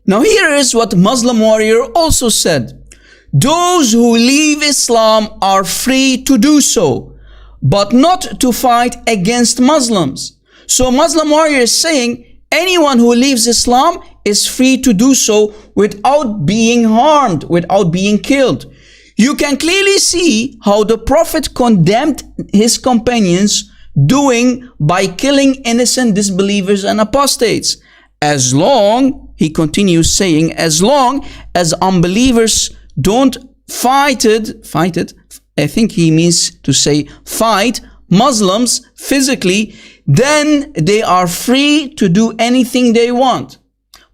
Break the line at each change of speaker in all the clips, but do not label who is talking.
Now here is what Muslim warrior also said. Those who leave Islam are free to do so, but not to fight against Muslims. So Muslim warrior is saying anyone who leaves Islam is free to do so without being harmed, without being killed. You can clearly see how the Prophet condemned his companions doing by killing innocent disbelievers and apostates. As long, he continues saying, as long as unbelievers don't fight it, I think he means to say fight Muslims physically, then they are free to do anything they want.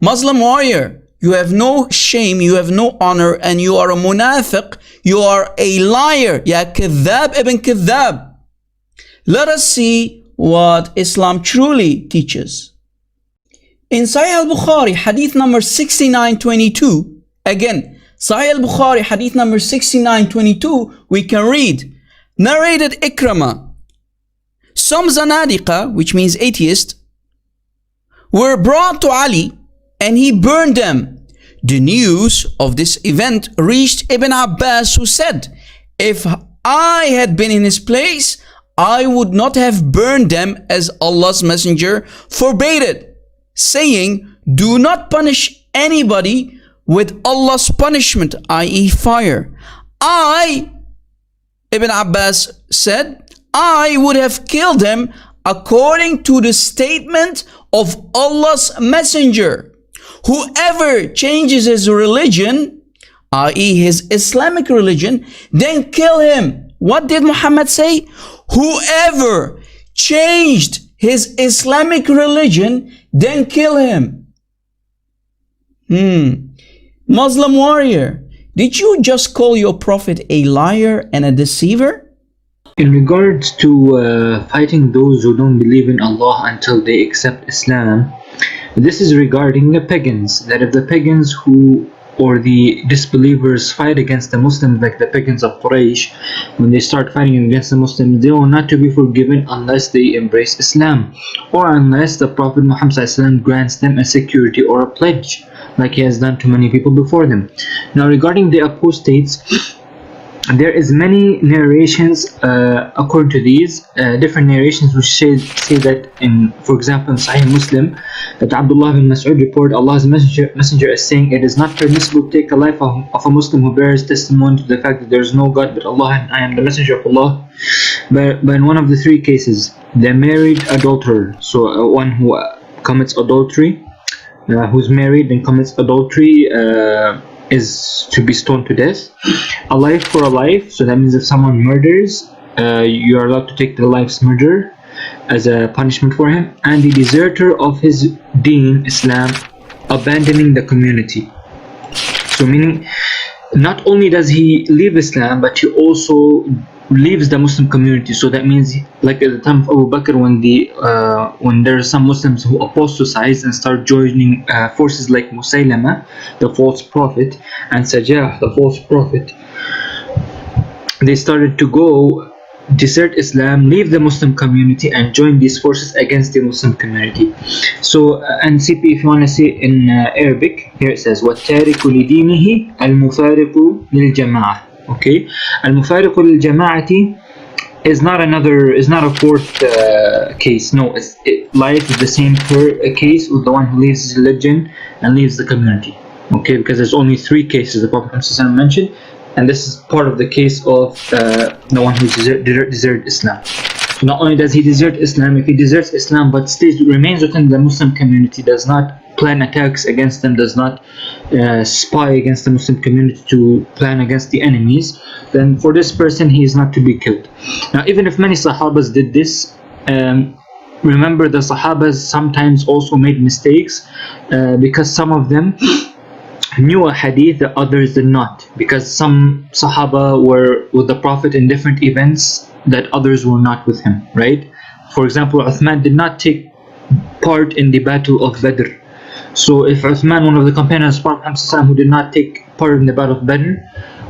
Muslim warrior, you have no shame, you have no honor, and you are a munafiq, you are a liar. Ya kadhab ibn kadhab. Let us see what Islam truly teaches. In Sahih al-Bukhari, hadith number 6922, again, Sahih al-Bukhari, hadith number 6922, we can read, narrated Ikramah, some Zanadiqa, which means atheist, were brought to Ali and he burned them. The news of this event reached Ibn Abbas, who said, if I had been in his place, I would not have burned them as Allah's messenger forbade it, saying, do not punish anybody with Allah's punishment, i.e. fire. Ibn Abbas said, I would have killed him according to the statement of Allah's messenger. Whoever changes his religion, i.e. his Islamic religion, then kill him. What did Muhammad say? Whoever changed his Islamic religion, then kill him. Muslim warrior, did you just call your prophet a liar and a deceiver?
In regards to fighting those who don't believe in Allah until they accept Islam, this is regarding the pagans, that if the pagans who or the disbelievers fight against the Muslims, like the pagans of Quraysh, when they start fighting against the Muslims, they are not to be forgiven unless they embrace Islam, or unless the Prophet Muhammad grants them a security or a pledge, like he has done to many people before them. Now regarding the apostates, there is many narrations according to these different narrations which say that, in, for example, in Sahih Muslim, that Abdullah bin Mas'ud report Allah's messenger is saying, it is not permissible to take the life of a Muslim who bears testimony to the fact that there is no God but Allah and I am the messenger of Allah. But in one of the three cases, the married adulterer, so one who commits adultery, who's married and commits adultery, is to be stoned to death. A life for a life, so that means if someone murders, you are allowed to take the life's murder as a punishment for him. And the deserter of his deen, Islam, abandoning the community. So meaning, not only does he leave Islam, but he also leaves the Muslim community. So that means, like at the time of Abu Bakr, when there are some Muslims who apostatize and start joining forces like Musaylama, the false prophet, and Sajjah, the false prophet, they started to go desert Islam, leave the Muslim community, and join these forces against the Muslim community. So, and CP, if you want to see in Arabic, here it says, وَالتَّارِكُ لِدِينِهِ الْمُفَارِقُ لِلْجَمَاعَةِ. Okay, al-mufariqu lil-jama'ati is not a fourth case. No, life is the same case with the one who leaves his religion and leaves the community. Okay, because there's only three cases the Prophet ﷺ mentioned, and this is part of the case of the one who deserted Islam. So not only does he desert Islam, if he deserts Islam but remains within the Muslim community, does not plan attacks against them, does not spy against the Muslim community to plan against the enemies, then for this person he is not to be killed. Now even if many Sahabas did this, remember the Sahabas sometimes also made mistakes because some of them knew a hadith that others did not, because some Sahaba were with the Prophet in different events that others were not with him, right? For example, Uthman did not take part in the battle of Badr. So if Uthman, one of the companions of Prophet who did not take part in the battle of Badr,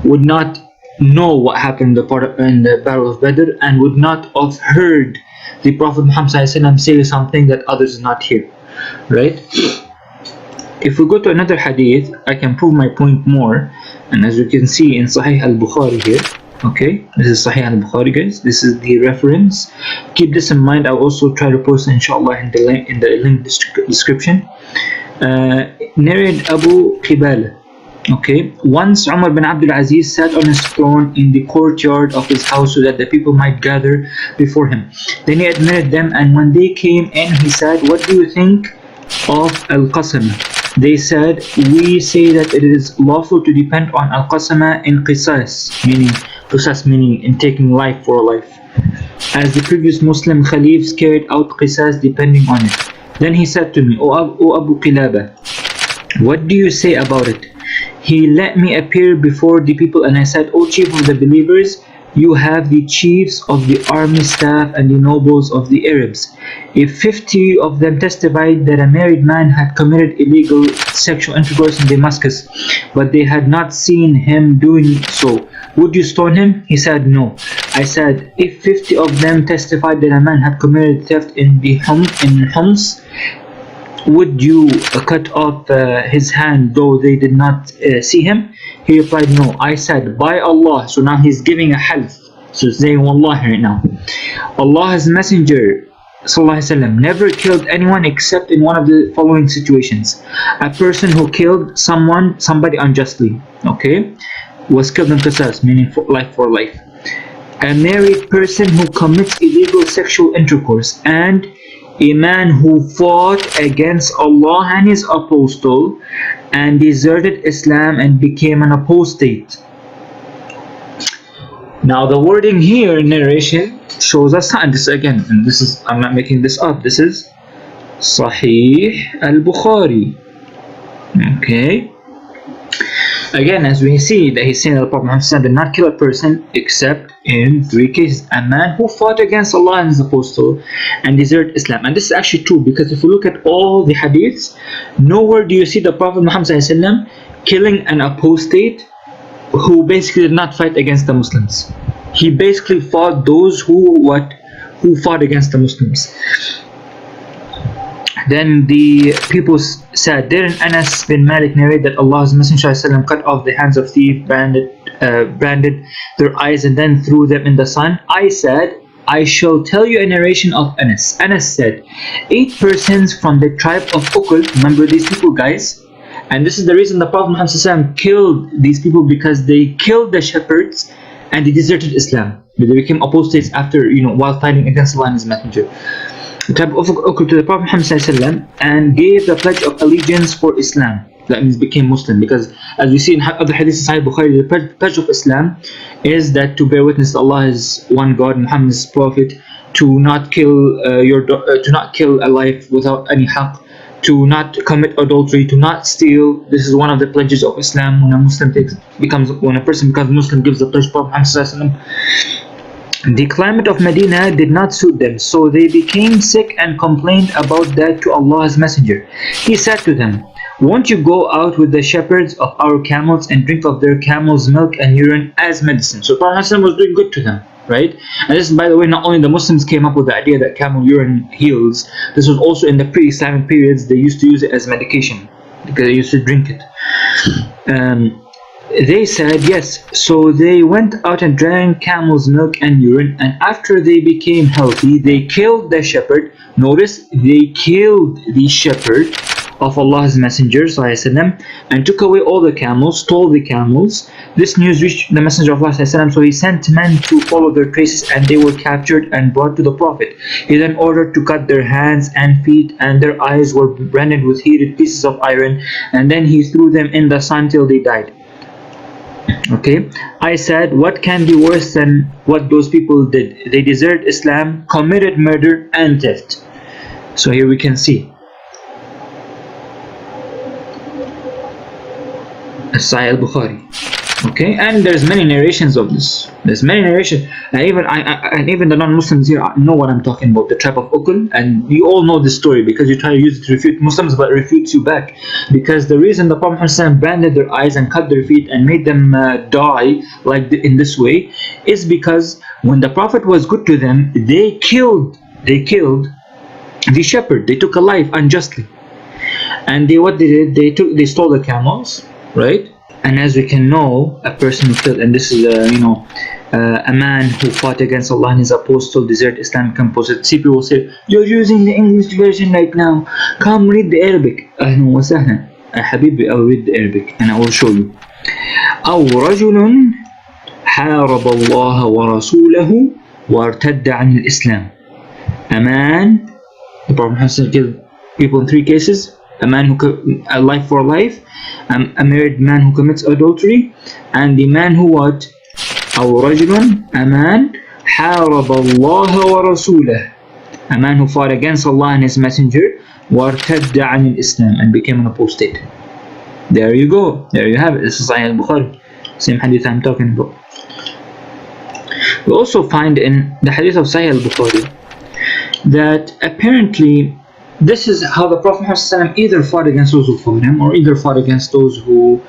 would not know what happened in the battle of Badr, and would not have heard the Prophet Muhammad say something that others did not hear, right? if we go to another hadith, I can prove my point more. And as you can see in Sahih al-Bukhari here, okay, this is Sahih al-Bukhari, guys. This is the reference. Keep this in mind. I'll also try to post inshallah in the link description. Narrated Abu Qibala. Okay, once Umar bin Abdul Aziz sat on his throne in the courtyard of his house so that the people might gather before him. Then he admitted them, and when they came in, he said, "What do you think of al-qasam?" They said, "We say that it is lawful to depend on al-qasama in qisas, meaning in taking life for life, as the previous Muslim caliphs carried out qisas depending on it." Then he said to me, "O Abu Qilaba, what do you say about it?" He let me appear before the people, and I said, "O chief of the believers, you have the chiefs of the army staff and the nobles of the Arabs. If 50 of them testified that a married man had committed illegal sexual intercourse in Damascus, but they had not seen him doing so, would you stone him?" He said, "No." I said, "If 50 of them testified that a man had committed theft in Homs, would you cut off his hand though they did not see him?" He replied, "No." I said, "By Allah," so now he's giving a half, so saying Wallahi right now, "Allah's messenger ﷺ never killed anyone except in one of the following situations: a person who killed somebody unjustly, okay, was killed in qisas, meaning life for life; a married person who commits illegal sexual intercourse; and a man who fought against Allah and his apostle and deserted Islam and became an apostate." Now the wording here in narration shows us, and this again, and this is, I'm not making this up, this is Sahih al-Bukhari. Okay, again, as we see that he's saying that the Prophet Muhammad did not kill a person except in 3 cases: a man who fought against Allah and his apostle and deserted Islam. And this is actually true, because if you look at all the hadiths, nowhere do you see the Prophet Muhammad killing an apostate who basically did not fight against the Muslims. He basically fought those who fought against the Muslims. Then the people said, "Didn't Anas bin Malik narrate that Allah's Messenger ﷺ cut off the hands of thieves, branded their eyes, and then threw them in the sun?" I said, "I shall tell you a narration of Anas." Anas said, 8 persons from the tribe of Ukul," remember these people, guys, and this is the reason the Prophet Muhammad ﷺ killed these people, because they killed the shepherds and they deserted Islam. They became apostates after, while fighting against Allah and His Messenger. The tribe of Ukul to the Prophet Muhammad ﷺ and gave the pledge of allegiance for Islam. That means became Muslim, because as we see in other hadiths in Sahih Bukhari, the pledge of Islam is that to bear witness that Allah is one God, Muhammad is Prophet, to not kill to not kill a life without any haqq, to not commit adultery, to not steal. This is one of the pledges of Islam. When a person becomes Muslim, gives the pledge to Prophet Muhammad ﷺ. The climate of Medina did not suit them, so they became sick and complained about that to Allah's Messenger. He said to them, "Won't you go out with the shepherds of our camels and drink of their camels' milk and urine as medicine?" So Prophet ﷺ was doing good to them, right? And this, by the way, not only the Muslims came up with the idea that camel urine heals, this was also in the pre-Islamic periods. They used to use it as medication because they used to drink it. They said yes, so they went out and drank camel's milk and urine, and after they became healthy, they killed the shepherd. Notice, they killed the shepherd of Allah's Messenger ﷺ, and took away all the camels, stole the camels. This news reached the Messenger of Allah ﷺ, so he sent men to follow their traces, and they were captured and brought to the Prophet. He then ordered to cut their hands and feet, and their eyes were branded with heated pieces of iron, and then he threw them in the sun till they died. Okay, I said, what can be worse than what those people did? They deserted Islam, committed murder and theft. So here we can see Sahih al-Bukhari. Okay, and there's many narrations of this. There's many narrations, and even the non-Muslims here know what I'm talking about. The tribe of Ukul, and you all know this story because you try to use it to refute Muslims, but it refutes you back. Because the reason the Prophet ﷺ branded their eyes and cut their feet and made them die in this way is because when the Prophet was good to them, they killed the shepherd. They took a life unjustly. And what they did, they stole the camels, right? And as we can know, a person who killed, and this is a man who fought against Allah and His Apostle, desert Islamic composite. See, people will say, you're using the English version right now. Come read the Arabic. أهلا وسهلا. حبيبي, I'll read the Arabic and I will show you. أو رجل حارب الله ورسوله وارتد عن الإسلام. A man, the Prophet has killed people in 3 cases. A man who a life for life, a married man who commits adultery, and the man who what? أو رجل, a man حارب الله ورسوله, a man who fought against Allah and His Messenger, وارتد عن الإسلام, and became an apostate. There you go. There you have it. This is Sahih al-Bukhari. Same hadith I'm talking about. We also find in the hadith of Sahih al-Bukhari that apparently this is how the Prophet ﷺ either fought against those who fought him, or either fought against those who,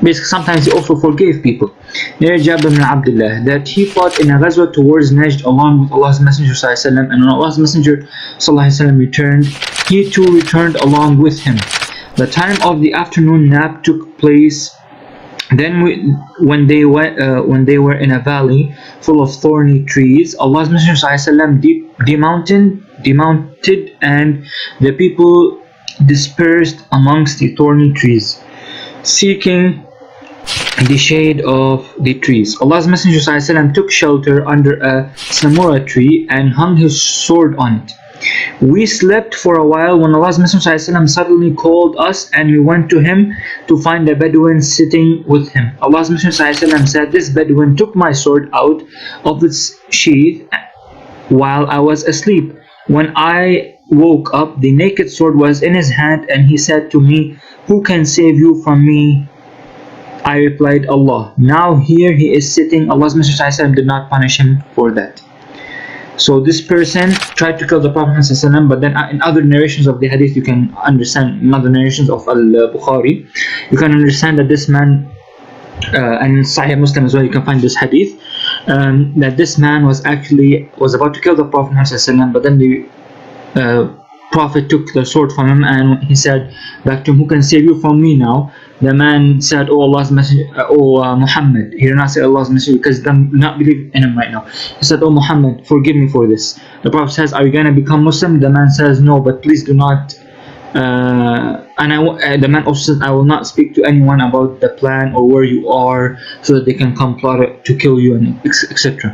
basically sometimes he also forgave people. Near Hijab ibn Abdullah, that he fought in a ghazwa towards Najd along with Allah's Messenger ﷺ, and when Allah's Messenger ﷺ returned, he too returned along with him. The time of the afternoon nap took place. Then when they were in a valley full of thorny trees, Allah's Messenger ﷺ demounted, and the people dispersed amongst the thorny trees, seeking the shade of the trees. Allah's Messenger ﷺ took shelter under a samura tree and hung his sword on it. We slept for a while when Allah's Messenger ﷺ suddenly called us, and we went to him to find a Bedouin sitting with him. Allah's Messenger ﷺ said, this Bedouin took my sword out of its sheath while I was asleep. When I woke up, the naked sword was in his hand, and he said to me, who can save you from me? I replied, Allah. Now here he is sitting. Allah's Messenger ﷺ did not punish him for that. So this person tried to kill the Prophet ﷺ, but then in other narrations of the hadith, you can understand, in other narrations of al-Bukhari, you can understand that this man, and in Sahih Muslim as well, you can find this hadith, that this man was about to kill the Prophet ﷺ, but then the Prophet took the sword from him, and he said back to him, who can save you from me now? The man said, oh Allah's Messenger, Mohammed. He did not say Allah's Messenger because he does not believe in him right now. He said, oh Muhammad, forgive me for this. The Prophet says, are you going to become Muslim? The man says, no, but please do not. The man also said, I will not speak to anyone about the plan or where you are, so that they can come plot to kill you, and etc.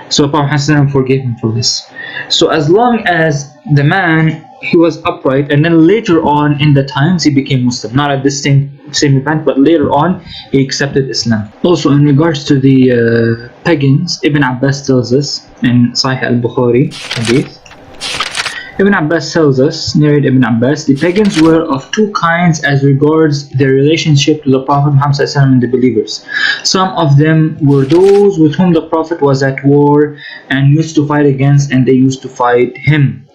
So the Prophet forgave him for this. So as long as the man, he was upright, and then later on in the times he became Muslim, not at this same event, but later on he accepted Islam. Also in regards to the pagans, Ibn Abbas tells us in Sahih al-Bukhari hadith, Ibn Abbas tells us, narrated Ibn Abbas, the pagans were of 2 kinds as regards their relationship to the Prophet Muhammad ﷺ and the believers. Some of them were those with whom the Prophet was at war and used to fight against, and they used to fight him.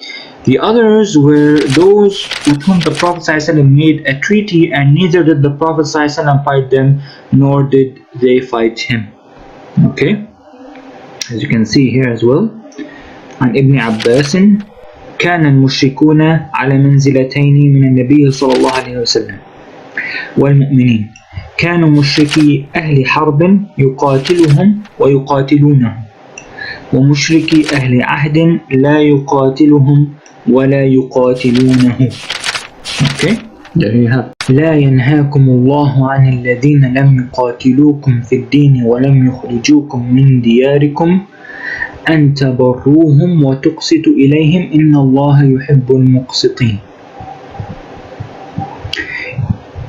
The others were those with whom the Prophet ﷺ made a treaty, and neither did the Prophet ﷺ fight them, nor did they fight him. Okay, as you can see here as well, on Ibn Abbas, كان المشركون على منزلتين من النبي صلى الله عليه وسلم والمؤمنين. كانوا مشركي أهل حرب يقاتلهم ويقاتلونه، ومشركي أهل عهد لا يقاتلهم ولا يقاتلونه. Okay, there you have. لا ينهاكم الله عن الذين لم يقاتلوكم في الدين ولم يخرجوكم من دياركم أن تبروهم وتقسطوا إليهم إن الله يحب المقسطين.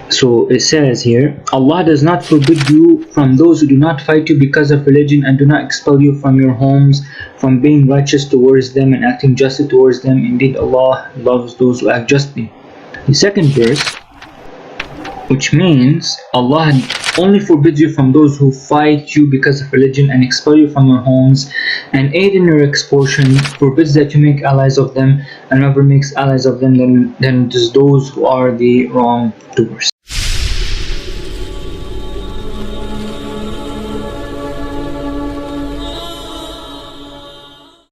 So it says here, Allah does not forbid you from those who do not fight you because of religion, and do not expel you from your homes, from being righteous towards them and acting justly towards them. Indeed, Allah loves those who act justly. The second verse, which means Allah only forbids you from those who fight you because of religion and expel you from your homes and aid in your expulsion, forbids that you make allies of them, and whoever makes allies of them, then it is those who are the wrongdoers.